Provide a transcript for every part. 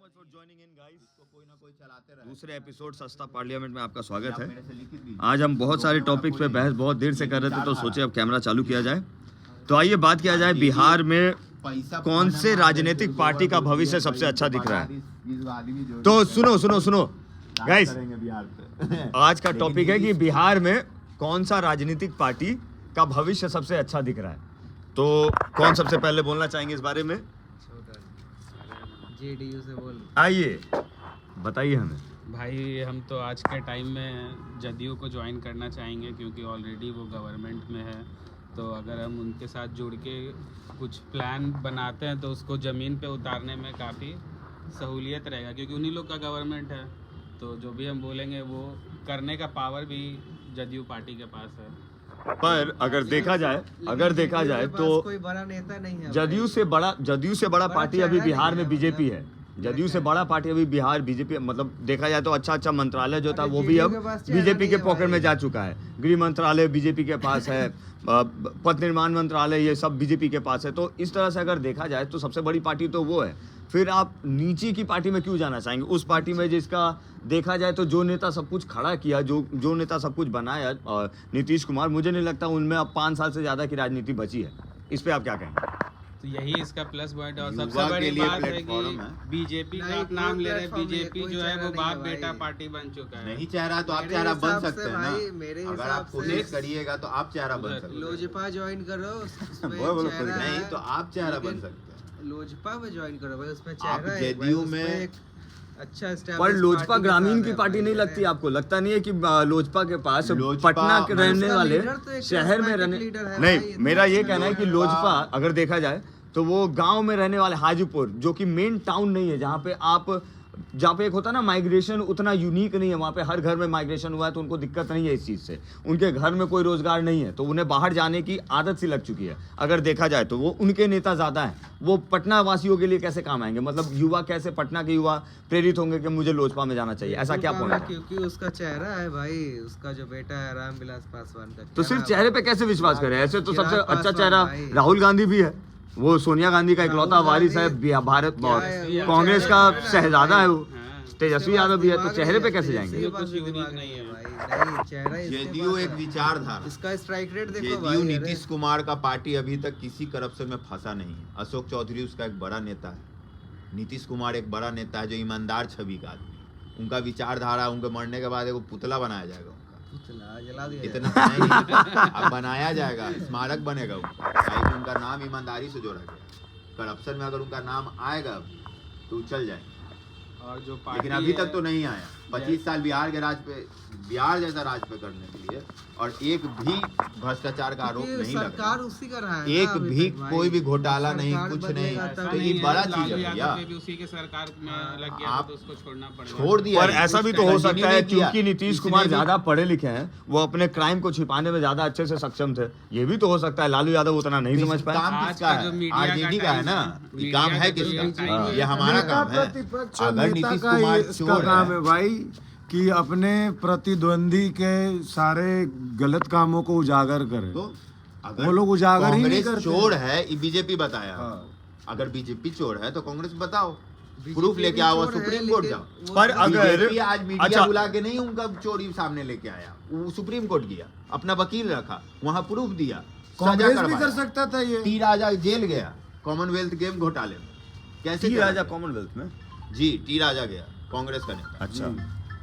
Much for joining in guys. दूसरे episode सस्ता parliament में आपका स्वागत है। आज हम बहुत सारे टॉपिक्स पे बहस बहुत देर से कर रहे थे, तो सोचे अब कैमरा चालू किया जाए। तो आइए बात किया जाए बिहार में कौन से राजनीतिक पार्टी का भविष्य सबसे अच्छा दिख रहा है। तो सुनो गाइस, आज का टॉपिक है कि बिहार में कौन सा राजनीतिक पार्टी का भविष्य सबसे अच्छा दिख रहा है। तो कौन सबसे पहले बोलना चाहेंगे इस बारे में? जेडीयू से बोल। आइए बताइए हमें। भाई हम तो आज के टाइम में जदयू को ज्वाइन करना चाहेंगे, क्योंकि ऑलरेडी वो गवर्नमेंट में है। तो अगर हम उनके साथ जुड़ के कुछ प्लान बनाते हैं तो उसको ज़मीन पे उतारने में काफ़ी सहूलियत रहेगा, क्योंकि उन्हीं लोग का गवर्नमेंट है। तो जो भी हम बोलेंगे वो करने का पावर भी जदयू पार्टी के पास है। पर अगर देखा जाए तो कोई बड़ा नेता नहीं है। जदयू से बड़ा पार्टी अभी बिहार में बीजेपी है। जदयू से बड़ा पार्टी अभी बिहार बीजेपी, मतलब देखा जाए तो अच्छा मंत्रालय जो था वो भी अब बीजेपी के पॉकेट में जा चुका है। गृह मंत्रालय बीजेपी के पास है, पथ निर्माण मंत्रालय, ये सब बीजेपी के पास है। तो इस तरह से अगर देखा जाए तो सबसे बड़ी पार्टी तो वो है। फिर आप नीचे की पार्टी में क्यों जाना चाहेंगे? उस पार्टी में जिसका देखा जाए तो जो नेता सब कुछ खड़ा किया, जो नेता सब कुछ बनाया, नीतीश कुमार, मुझे नहीं लगता उनमें अब 5 साल से ज़्यादा की राजनीति बची है। इस पे आप क्या कहेंगे? तो यही इसका प्लस पॉइंट है। और सबसे बड़ी बात है कि बीजेपी का आप नाम ले रहे हैं। बीजेपी जो है वो बाप बेटा पार्टी बन चुका है। नहीं चेहरा तो आप चेहरा बन सकते हैं ना। अगर आप कोशिश करिएगा तो आप चेहरा बन सकते हैं। लोजपा ज्वाइन करो, नहीं तो आप चेहरा बन सकते हैं। लोजपा में ज्वाइन करो भाई, उसमें चेहरा है। जेडीयू में अच्छा स्टेप। पर लोजपा ग्रामीण की पार्टी नहीं लगती आपको? लगता नहीं है कि लोजपा के पास पटना के रहने वाले शहर में रहने नहीं, मेरा ये कहना है कि लोजपा अगर देखा जाए तो वो गांव में रहने वाले हाजीपुर, जो कि मेन टाउन नहीं है, जहाँ पे एक होता है ना माइग्रेशन, उतना यूनिक नहीं है। वहाँ पे हर घर में माइग्रेशन हुआ है तो उनको दिक्कत नहीं है इस चीज़ से। उनके घर में कोई रोजगार नहीं है तो उन्हें बाहर जाने की आदत सी लग चुकी है। अगर देखा जाए तो वो उनके नेता ज़्यादा हैं। वो पटना वासियों के लिए कैसे काम आएंगे? मतलब युवा कैसे, पटना के युवा प्रेरित होंगे कि मुझे लोजपा में जाना चाहिए? ऐसा क्या पॉइंट है? क्योंकि उसका चेहरा है भाई, उसका जो बेटा है रामविलास पासवान का। तो सिर्फ चेहरे पे कैसे विश्वास करें? ऐसे तो सबसे अच्छा चेहरा राहुल गांधी भी है। वो सोनिया गांधी का इकलौता वारिस है। भारत कांग्रेस का शहजादा है वो। तेजस्वी यादव भी है। तो चेहरे पे कैसे जाएंगे? जेडीयू एक विचारधारा, इसका स्ट्राइक रेट देखो। जेडीयू नीतीश कुमार का पार्टी अभी तक किसी करप्शन में फंसा नहीं है। अशोक चौधरी उसका एक बड़ा नेता है। नीतीश कुमार एक बड़ा नेता है जो ईमानदार छवि का आदमी। उनका विचारधारा, उनके मरने के बाद एक पुतला बनाया जाएगा उनका। जला दिया इतना नहीं, अब बनाया जाएगा, स्मारक बनेगा उनका। उनका नाम ईमानदारी से जोड़ा गया। करप्शन में अगर उनका नाम आएगा तो चल जाएगा। और जो लेकिन अभी तक तो नहीं आया। 25 साल बिहार के राज पे, बिहार जैसा राज पे करने के लिए, और एक भी भ्रष्टाचार का आरोप नहीं लगा। सरकार उसी का रहा है, एक भी कोई भी घोटाला नहीं, कुछ नहीं। तो ये बड़ा चीज है भैया। उसी के सरकार में लग गया तो उसको छोड़ना पड़ेगा। छोड़ दिया। पर ऐसा भी तो हो सकता है क्योंकि नीतीश कुमार ज्यादा पढ़े लिखे हैं, वो अपने क्राइम को छिपाने में ज्यादा अच्छे से सक्षम थे। ये भी तो हो सकता है लालू यादव उतना नहीं समझ पाए। काम किसका है? आरजेडी का है ना। ये काम है किसका? ये हमारा काम है। अगर नीतीश कुमार चोर है भाई कि अपने प्रतिद्वंदी के सारे गलत कामों को उजागर करे, तो अगर वो लोग उजागर ही नहीं कांग्रेस करते। चोर है, ये बीजेपी बताया। अगर बीजेपी चोर है तो कांग्रेस बताओ, प्रूफ लेके आओ, सुप्रीम कोर्ट जाओ। पर अगर बीजेपी आज मीडिया बुला के नहीं उनका चोरी सामने लेके आया, वो सुप्रीम कोर्ट गया, अपना वकील रखा, वहां प्रूफ दिया, कांग्रेस भी कर सकता था। ये टी राजा जेल गया कॉमनवेल्थ गेम घोटाले में। कैसे टी राजा कॉमनवेल्थ में? जी, टी राजा गया, कांग्रेस का नेता। अच्छा,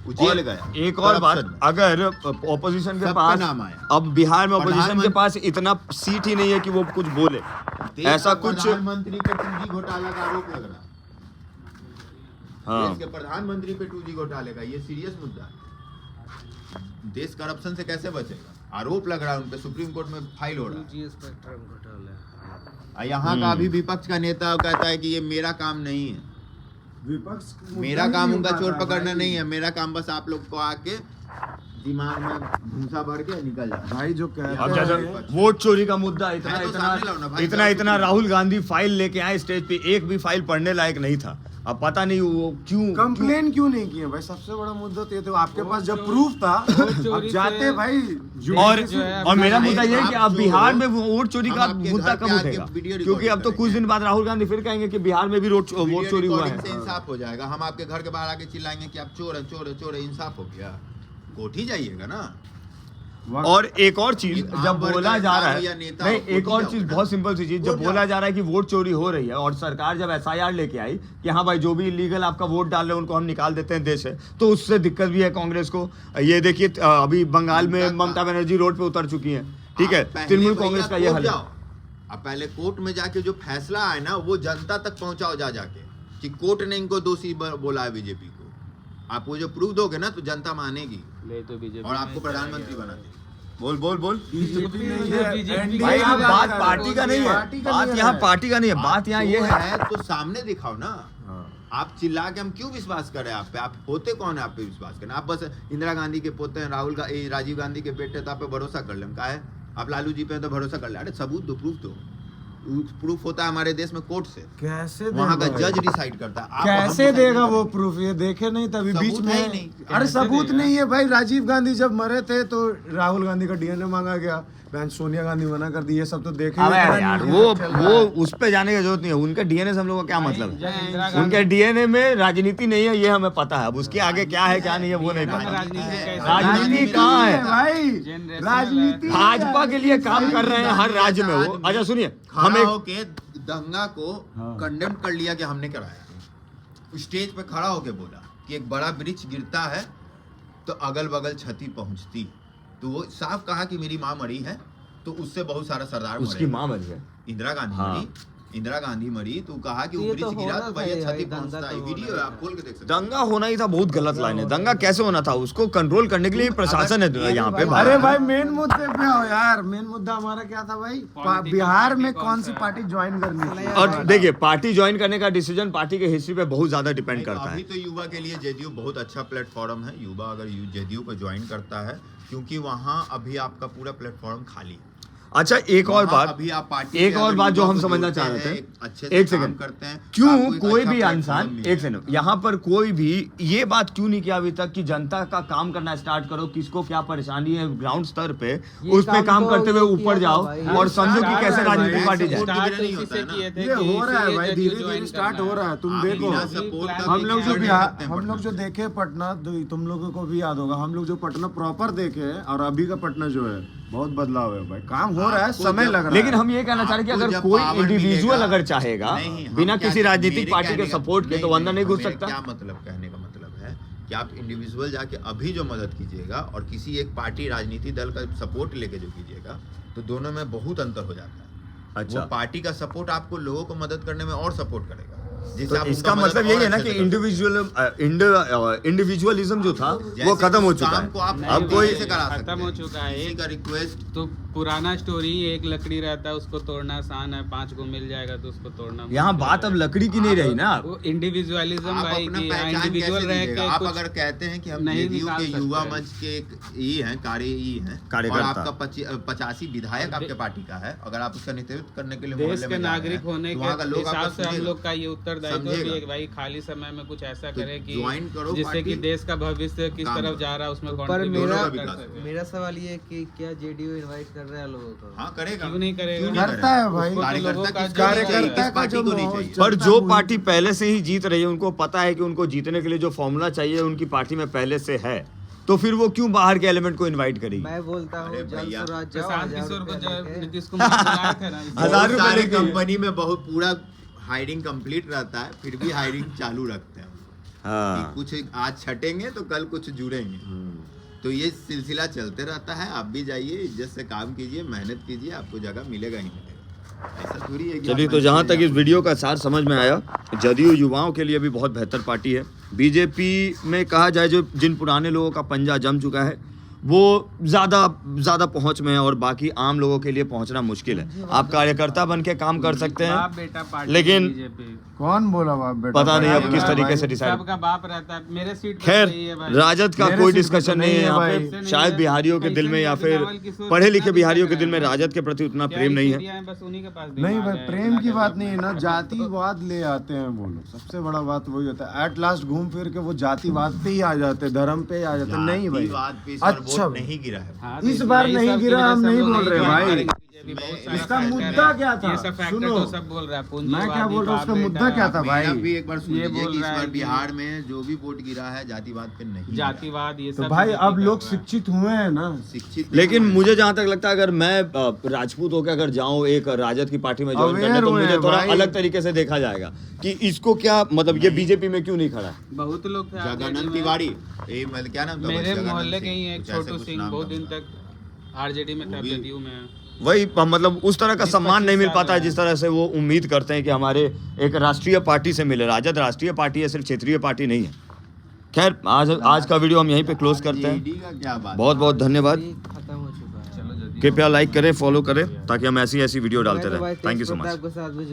वो जेल गया। एक और बात, अगर ऑपोजिशन के पास नाम आया, अब बिहार में ऑपोजिशन के पास इतना सीट ही नहीं है कि वो कुछ बोले, ऐसा कुछ। प्रधानमंत्री पे 2G घोटाला का आरोप लग रहा है। हाँ, देश के प्रधानमंत्री पे 2G घोटाले का, ये सीरियस मुद्दा है। देश करप्शन से कैसे बचेगा? आरोप लग रहा है उन पे, सुप्रीम कोर्ट में फाइल हो रहा है। यहाँ का भी विपक्ष का नेता कहता है कि ये मेरा काम नहीं है। विपक्ष, मेरा काम उनका चोर पकड़ना नहीं है। मेरा काम बस आप लोग को आके दिमाग में भूसा भर के निकल जाए भाई। जो अब जैसे कहते वोट चोरी का मुद्दा तो सामने लाओ ना भाई। इतना राहुल गांधी फाइल लेके आए स्टेज पे, एक भी फाइल पढ़ने लायक नहीं था। अब पता नहीं वो क्यों कंप्लेन क्यों नहीं किए भाई? सबसे बड़ा मुद्दा तो ये तो आपके पास जब प्रूफ था अब जाते भाई और मेरा मुद्दा ये है कि अब बिहार में वोट चोरी का मुद्दा कब उठेगा? क्योंकि अब तो कुछ दिन बाद राहुल गांधी फिर कहेंगे कि बिहार में भी वोट चोरी हुआ है। इंसाफ हो जाएगा। हम आपके घर के बाहर आके चिल्लाएंगे कि आप चोर है, चोर है, चोर है, इंसाफ हो गया, कोर्ट ही जाइएगा ना। और एक और चीज जब बोला जा रहा या है, नेता नहीं हो, एक और कोर्ट चीज जाओ बहुत सिंपल सी चीज, जब बोला जा रहा है कि वोट चोरी हो रही है और सरकार जब एफआईआर लेके आई कि हाँ भाई जो भी इलीगल आपका वोट डाल रहे हैं उनको हम निकाल देते हैं देश से, तो उससे दिक्कत भी है कांग्रेस को। ये देखिए अभी बंगाल में ममता बनर्जी रोड पे उतर चुकी है, ठीक है, तृणमूल कांग्रेस का ये हल है। अब पहले कोर्ट में जाके जो फैसला आए ना वो जनता तक पहुंचाओ जाके कि कोर्ट ने इनको दोषी बोला है बीजेपी को। आप वो जो प्रूफ दोगे ना तो जनता मानेगी तो बीजेपी और आपको प्रधानमंत्री बना देगी। बोल बोल बोल बीजेपी नहीं है, भाई यहाँ बात पार्टी का नहीं है, बात यहाँ पार्टी का नहीं है, बात यहाँ ये है तो सामने दिखाओ ना। आप चिल्ला के हम क्यों विश्वास करें आप पे? आप होते कौन है आप पे विश्वास करें? आप बस इंदिरा गांधी के पोते हैं, राजीव गांधी के बेटे, तो आप पे भरोसा कर लें। क्या है आप लालू जी पे तो भरोसा कर ले? अरे सबूत दो, प्रूफ दो। प्रूफ होता है हमारे देश में कोर्ट से, कैसे वहाँ का जज डिसाइड करता है। कैसे देगा वो प्रूफ? ये देखे नहीं तभी बीच में अरे सबूत नहीं है भाई। राजीव गांधी जब मरे थे तो राहुल गांधी का डीएनए मांगा गया, बहन सोनिया गांधी मना कर दी, ये सब तो देखे। अबे यार वो उस पे जाने की जरूरत नहीं है। उनके डीएनए से हम लोगों का क्या मतलब है? उनके डीएनए में राजनीति नहीं है, ये हमें पता है। अब उसके आगे क्या है क्या नहीं है वो नहीं पता। राजनीति कहाँ है भाई? राजनीति भाजपा के लिए काम कर रहे हैं हर राज्य में वो। अच्छा सुनिए, हम खड़ा होके दंगा को कंडेम कर लिया कि हमने कराया। स्टेज पे खड़ा होके बोला कि एक बड़ा वृक्ष गिरता है तो अगल बगल क्षति पहुंचती, तो वो साफ कहा कि मेरी माँ मरी है तो उससे बहुत सारा सरदार उसकी माँ मरी है, इंदिरा गांधी हाँ। मरी, इंदिरा गांधी मरी तो कहा कि वो वृक्ष गिरा तो भैया क्षति पहुंचता है। वीडियो है, आप खोल के देख सकते हैं। दंगा होना ही था, बहुत गलत लाइन है। दंगा कैसे होना था? उसको कंट्रोल करने के लिए प्रशासन है यहाँ पे। अरे भाई मेन मुद्दे पे आओ यार। मेन मुद्दा हमारा क्या था भाई? बिहार में कौन सी पार्टी ज्वाइन करनी थी? और देखिए पार्टी ज्वाइन करने का डिसीजन पार्टी के हिस्ट्री पे बहुत ज्यादा डिपेंड करता है। अभी तो युवा के लिए जेडीयू बहुत अच्छा प्लेटफॉर्म है। युवा अगर जेडीयू को ज्वाइन करता है, क्योंकि वहाँ अभी आपका पूरा प्लेटफॉर्म खाली है। अच्छा एक और बात, अभी आप पार्टी एक और बात जो हम को समझना जोड़ते चाह रहे हैं, थे, अच्छे एक से काम सेकंड, करते हैं, क्यों आपको एक कोई अच्छा भी प्लेटफॉर्म इंसान, मिलेगा। एक सेकंड, यहाँ पर कोई भी ये बात क्यों नहीं किया अभी तक कि जनता का काम करना स्टार्ट करो, किसको क्या परेशानी है ग्राउंड स्तर पे, उस पे काम करते हुए ऊपर जाओ और समझो कि कैसे राजनीतिक पार्टी जाए। ये हो रहा है भाई, धीरे धीरे स्टार्ट हो रहा है। तुम देखो हम लोग जो बिहार, हम लोग जो देखे पटना, तुम लोगों को भी याद होगा, हम लोग जो पटना प्रॉपर देखे और अभी का पटना जो है बहुत बदलाव है भाई। काम हो रहा है, समय लग रहा है। लेकिन हम ये कहना चाह रहे हैं कि अगर कोई इंडिविजुअल अगर चाहेगा बिना किसी राजनीतिक पार्टी के सपोर्ट के तो अंदर नहीं घुस सकता। क्या मतलब, कहने का मतलब है कि आप इंडिविजुअल जाके अभी जो मदद कीजिएगा और किसी एक पार्टी राजनीतिक दल का सपोर्ट लेके जो कीजिएगा तो दोनों में बहुत अंतर हो जाता है। अच्छा, वो पार्टी का सपोर्ट आपको लोगों को मदद करने में और सपोर्ट करेगा। तो इसका मतलब यही है ना कि इंडिविजुअलिज्म जो था वो खत्म हो चुका है। अब कोई खत्म हो चुका है। एक रिक्वेस्ट तो पुराना स्टोरी, एक लकड़ी रहता है उसको तोड़ना आसान है, 5 को मिल जाएगा तो उसको तोड़ना। यहाँ बात अब लकड़ी की नहीं रही ना। वो इंडिविजुअलिज्म आप भाई अपना कि पहचान इंडिविजुअल कैसे रह दीजिएगा? के आप कुछ अगर कहते हैं कि हम नहीं जेडीयू निकाल के सकते युवा हैं। मंच के एक ई हैं, हैं और कार्यकर्ता। आपका 85 विधायक आपके पार्टी का है, अगर आप उसका नेतृत्व करने के लिए देश मोहल्ले के में जा रहे नागरिक हैं, होने तो के वहाँ का लोग हिसाब आपका से हम सुनेगा। लोग का ये उत्तरदायित्व भी समझेगा। है कि भाई खाली समय में कुछ ऐसा तो करे कि ज्वाइन करो जिससे कि पार्टी। देश का भविष्य किस काम तरफ करो। जा रहा है उसमें पर contribute मेरा कर सके। मेरा सवाल ये है कि क्या जेडीयू इनवाइट कर रहा है लोगों को? हाँ करेगा, क्यों नहीं करेगा? क्यों नहीं करता है भाई। उसको तो लोगों का कार्यकर्ता कार्यकर्ता किस का पार्टी जो को नहीं माहौल चाहिए। पर चलता जो है, पार्टी पहले से ही जीत रही है उनको पता है कि उनको जीतने के लिए जो फॉर्मूला चाहिए उनकी पार्टी में पहले से है, तो फिर वो क्यों बाहर के एलिमेंट को इनवाइट करेगी? मैं बोलता हूँ अरे जल भैया, स्वराज जाओ, प्रशांत 1000 किशोर को रुपया जब लेके। नीतीश कुमार बुलाए थे ना, 1000 रुपये सारे लेके। कंपनी में बहुत पूरा हायरिंग कंप्लीट रहता है, फिर भी हायरिंग चालू रखते हैं कि हाँ, कुछ आज छटेंगे तो कल कुछ जुड़ेंगे। तो ये सिलसिला चलते रहता है। आप भी जाइए, इज्जत से काम कीजिए, मेहनत कीजिए, आपको जगह मिलेगा ही मिलेगा। ऐसा थोड़ी है कि चलिए आप तो जहाँ तक मैच इस वीडियो का सार समझ में आया, जदयू युवाओं के लिए भी बहुत बेहतर पार्टी है। बीजेपी में कहा जाए जो जिन पुराने लोगों का पंजा जम चुका है वो ज़्यादा पहुंच में है और बाकी आम लोगों के लिए पहुंचना मुश्किल है। आप कार्यकर्ता बन के काम कर सकते बाप हैं, बेटा पार्टी लेकिन बीजेपी कौन बोला बाप बेटा? पता नहीं अब भाई, किस भाई, तरीके से भाई, डिसाइड। सबका बाप रहता है, मेरे सीट पे खैर सही है भाई। राजद का मेरे कोई सीट पे डिस्कशन तो नहीं है नहीं है यहाँ भाई। पे। शायद बिहारियों के दिल में या फिर पढ़े लिखे बिहारियों के दिल में राजद के प्रति उतना प्रेम नहीं है। बस उन्हीं के पास नहीं दिमाग भाई, है, प्रेम की इलाके बात में। नहीं है ना, जातिवाद ले आते हैं वो लोग। सबसे बड़ा बात वही होता है, एट लास्ट घूम फिर के वो जातिवाद पे ही आ जाते हैं, धर्म पे ही आ जाते हैं। नहीं भाई, जातिवाद पे इस बार अच्छा वोट नहीं गिरा है। हाँ, इस तो बार यही नहीं सब की गिरा, वजह हम से नहीं लोग बोल रहे ज्वाइन भाई। करेंगे बीजेपी, बहुत सारे इसका फैक्टर मुद्दा हैं। क्या था? ये सब फैक्टर सुनो, तो सब बोल रहा है, मैं क्या बोल रहा हूँ, उसका पूंजीवादी, मुद्दा क्या था भाई? मेरा भी एक बार सुन ये लीजिए बोल कि इस रहा है बार कि- बिहार में जो भी वोट गिरा है जातिवाद पे नहीं गिरा। जातिवाद ये तो सब भाई बीजेपी अब कर लोग रहा है। शिक्षित हुए हैं ना। शिक्षित लेकिन मुझे जहाँ तक लगता है अगर मैं राजपूत होकर अगर जाऊँ एक राजद की पार्टी में ज्वाइन Aware करने, तो हुए मुझे हैं थोड़ा भाई। अलग तरीके से देखा जाएगा कि इसको क्या मतलब ये बीजेपी में क्यों नहीं खड़ा है। बहुत लोग थे जगन्नाथ RJD में। तिवारी ये मतलब क्या नाम था? मेरे जगन्नाथ मोहल्ले सिंह, के ही एक कुछ ऐसे छोटू कुछ सिंह नाम बहुत था दिन उनका। तक आरजेडी में था, वो भी- जदयू में। वही मतलब उस तरह का 20-25 सम्मान नहीं मिल साल पाता है है। जिस तरह से वो उम्मीद करते हैं कि हमारे एक राष्ट्रीय पार्टी से मिले। राजद राष्ट्रीय पार्टी है, सिर्फ क्षेत्रीय पार्टी नहीं है। खैर आज का वीडियो हम यहीं पे क्लोज करते हैं। RJD का क्या बात? बहुत बहुत धन्यवाद। खत्म हो चुका है। चलो जदयू कृपया लाइक करें, फॉलो करें ताकि हम ऐसी वीडियो डालते मैं तो रहें। भाई thank you 23 so much. Pratap के साथ भी